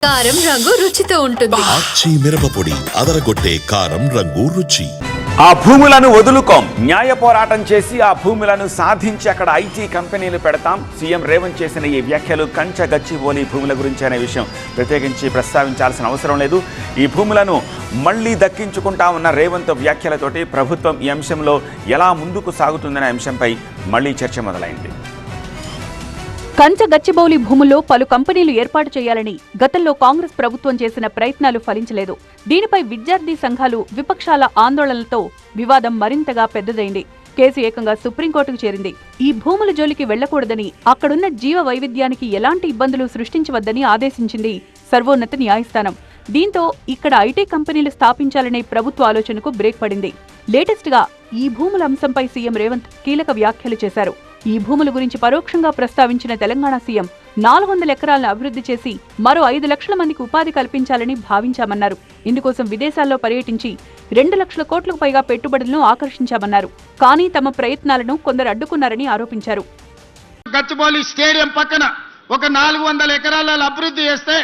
కారం రంగు రుచితో ఉంటుంది. ఆచి మిరపపొడి అదరగొట్టే కారం రంగు రుచి. ఆ భూములను వదులుకోం, న్యాయ పోరాటం చేసి ఆ భూములను సాధించి అక్కడ ఐటీ కంపెనీలు పెడతాం. సీఎం రేవంత్ చేసిన ఈ వ్యాఖ్యలు కంచ గచ్చిబౌలి భూముల గురించి అనే విషయం ప్రత్యేకించి ప్రస్తావించాల్సిన అవసరం లేదు. ఈ భూములను మళ్లీ దక్కించుకుంటామన్న రేవంత్ వ్యాఖ్యలతోటి ప్రభుత్వం ఈ అంశంలో ఎలా ముందుకు సాగుతుందనే అంశంపై మళ్లీ చర్చ మొదలైంది. కంచ గచ్చిబౌలి భూముల్లో పలు కంపెనీలు ఏర్పాటు చేయాలని గతంలో కాంగ్రెస్ ప్రభుత్వం చేసిన ప్రయత్నాలు ఫలించలేదు. దీనిపై విద్యార్థి సంఘాలు, విపక్షాల ఆందోళనలతో వివాదం మరింతగా పెద్దదైంది. కేసు ఏకంగా సుప్రీంకోర్టుకు చేరింది. ఈ భూముల జోలికి వెళ్లకూడదని, అక్కడున్న జీవ వైవిధ్యానికి ఎలాంటి ఇబ్బందులు సృష్టించవద్దని ఆదేశించింది సర్వోన్నత న్యాయస్థానం. దీంతో ఇక్కడ ఐటీ కంపెనీలు స్థాపించాలనే ప్రభుత్వ ఆలోచనకు బ్రేక్ పడింది. లేటెస్ట్ గా ఈ భూముల అంశంపై సీఎం రేవంత్ కీలక వ్యాఖ్యలు చేశారు. ఈ భూముల గురించి పరోక్షంగా ప్రస్తావించిన తెలంగాణ సీఎం 400 ఎకరాలను అభివృద్ధి చేసి మరో 5 లక్షల మందికి ఉపాధి కల్పించాలని భావించామన్నారు. ఇందుకోసం విదేశాల్లో పర్యటించి 2 లక్షల కోట్లకు పైగా పెట్టుబడులను ఆకర్షించామన్నారు. కానీ తమ ప్రయత్నాలను కొందరు అడ్డుకున్నారని ఆరోపించారు. గచ్చిబౌలి స్టేడియం పక్కన ఒక 400 ఎకరాల అభివృద్ధి చేస్తే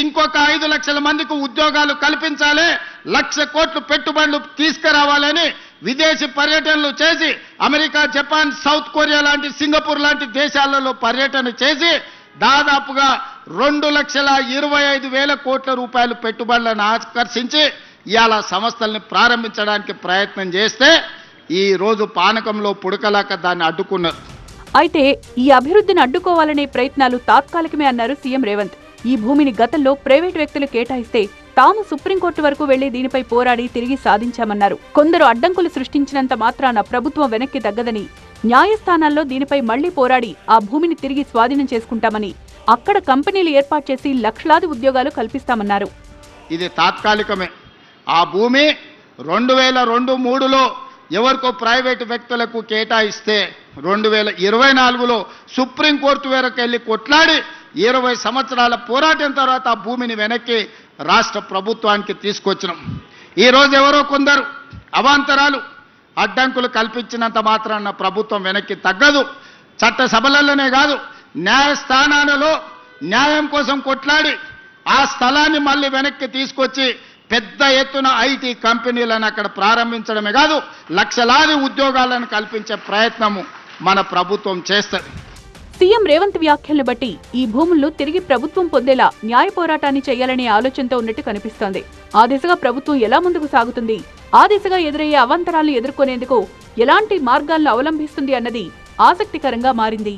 ఇంకొక 5 లక్షల మందికి ఉద్యోగాలు కల్పించాలి, 1,00,000 కోట్లు పెట్టుబడులు తీసుకురావాలని విదేశీ పర్యటనలు చేసి అమెరికా, జపాన్, సౌత్ కొరియా లాంటి, సింగపూర్ లాంటి దేశాలలో పర్యటన చేసి దాదాపుగా 2,25,000 కోట్ల రూపాయలు పెట్టుబడులను ఆకర్షించి ఇవాళ సంస్థల్ని ప్రారంభించడానికి ప్రయత్నం చేస్తే ఈ రోజు పానకంలో పుడకలాక దాన్ని అడ్డుకున్నారు. అయితే ఈ అభివృద్ధిని అడ్డుకోవాలనే ప్రయత్నాలు తాత్కాలికమే అన్నారు సీఎం రేవంత్. ఈ భూమిని గతంలో ప్రైవేటు వ్యక్తులు కేటాయిస్తే తాము సుప్రీంకోర్టు వరకు వెళ్లి దీనిపై పోరాడి తిరిగి సాధించామన్నారు. కొందరు అడ్డంకులు సృష్టించినంత మాత్రాన ప్రభుత్వం వెనక్కి తగ్గదని, న్యాయస్థానాల్లో దీనిపై మళ్లీ పోరాడి ఆ భూమిని తిరిగి స్వాధీనం చేసుకుంటామని, అక్కడ కంపెనీలు ఏర్పాటు చేసి లక్షలాది ఉద్యోగాలు కల్పిస్తామన్నారు. ఇది తాత్కాలికమే. ఆ భూమి 2002-03లో ఎవరికో ప్రైవేటు వ్యక్తులకు కేటాయిస్తే 2024లో సుప్రీంకోర్టు వరకు వెళ్లి కొట్లాడి 20 సంవత్సరాల పోరాటం తర్వాత ఆ భూమిని వెనక్కి రాష్ట్ర ప్రభుత్వానికి తీసుకొచ్చినాం. ఈరోజు ఎవరో కొందరు అవాంతరాలు, అడ్డంకులు కల్పించినంత మాత్రాన ప్రభుత్వం వెనక్కి తగ్గదు. చట్టసభలలోనే కాదు, న్యాయస్థానాలలో న్యాయం కోసం కొట్లాడి ఆ స్థలాన్ని మళ్ళీ వెనక్కి తీసుకొచ్చి పెద్ద ఎత్తున ఐటీ కంపెనీలను అక్కడ ప్రారంభించడమే కాదు, లక్షలాది ఉద్యోగాలను కల్పించే ప్రయత్నము మన ప్రభుత్వం చేస్తుంది. సీఎం రేవంత్ వ్యాఖ్యలను బట్టి ఈ భూములను తిరిగి ప్రభుత్వం పొందేలా న్యాయ పోరాటాన్ని చేయాలనే ఆలోచనతో ఉన్నట్టు కనిపిస్తోంది. ఆ దిశగా ప్రభుత్వం ఎలా ముందుకు సాగుతుంది, ఆ దిశగా ఎదురయ్యే అవాంతరాలను ఎదుర్కొనేందుకు ఎలాంటి మార్గాలను అవలంబిస్తుంది అన్నది ఆసక్తికరంగా మారింది.